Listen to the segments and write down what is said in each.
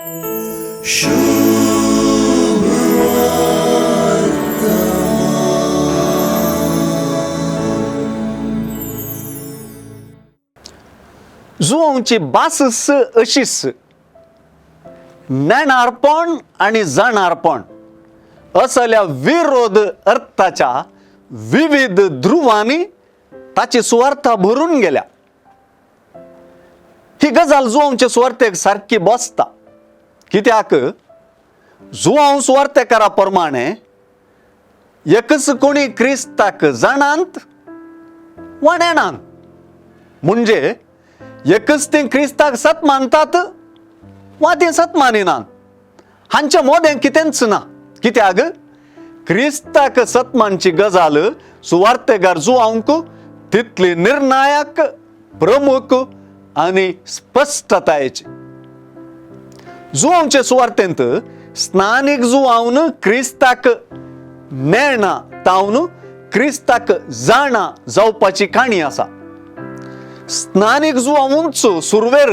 जुआंची बासस अशीच ज्ञानार्पण आणि जाणार्पण असल्या विरोध अर्थाच्या विविध ध्रुवांनी ताची सुवार्था भरून गेल्या. ही गजाल जुआंच्या सुवार्थेक सारखी बसता. कित्याक जुआंव सुवार्थेकारा प्रमाणे एकच कोणी क्रिस्ताक जाणांत वा नेणांत, म्हणजे एकच ते क्रिस्ताक सत मानतात वा ते सत मानिनात. हांच्या मोदें कितेंच ना. कित्याक क्रिस्ताक सतमानची गजाल सुवार्थेकार जुआंक तितली निर्णायक, प्रमुख आणि स्पष्टतायेची. जुआंचे सुवार्थेंत स्थानिक जुआवन क्रिस्ताक नेणा तावन क्रिस्ताक जाणा जावपाची काणी आसा. स्थानिक जुआवूंच सुरवेर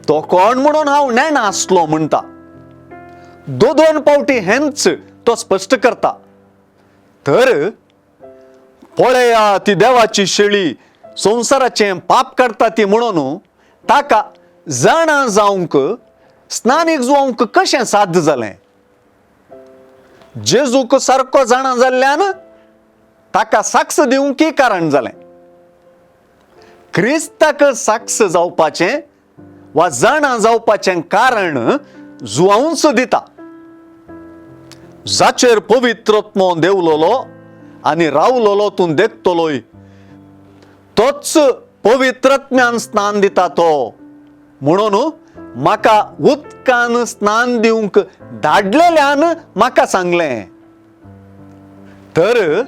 तो कोण म्हणून हांव नेणा आसलो म्हणटा. दोन पावटी हेंच तो स्पष्ट करता. तर पळया ती देवाची शेळी संसाराचे पाप करता ती म्हणून ताका जाणा जावंक स्थानिक जुआंक कशें साध्य जालें. जेजूक सारको जाणा जाल्ल्यान ताका साक्ष दिवंक कारण जालें. क्रिस्ताक साक्ष जावपाचें वा जाणा जावपाचें कारण जुआंवच दिता. जाचेर पवित्रत्मो देवलोलो आनी रावलोलो तूं देखतलोय तोच पवित्रत्म्यान स्नान दिता तो म्हणून म्हाका उदकान स्नान दिवंक धाडलेल्यान म्हाका सांगलें. तर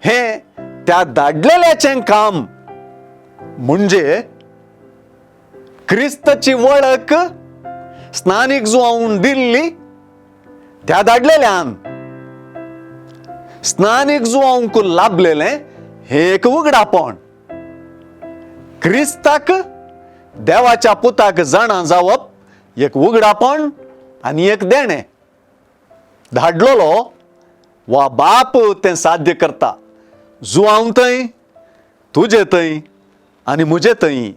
हें त्या धाडलेल्याचें काम, म्हणजे क्रिस्ताची वळख स्थानिक जुआवून दिल्ली त्या धाडलेल्यान. स्थानिक जुआवूंक लाभलेलें हे एक उगडापण. क्रिस्ताक देवाच्या पुताक जाणा जावप एक उगडापण आनी एक देणें. धाडलोलो वा बाप तें साध्य करता. जुआंव थंय, तुजे थंय आनी मुजे थंय.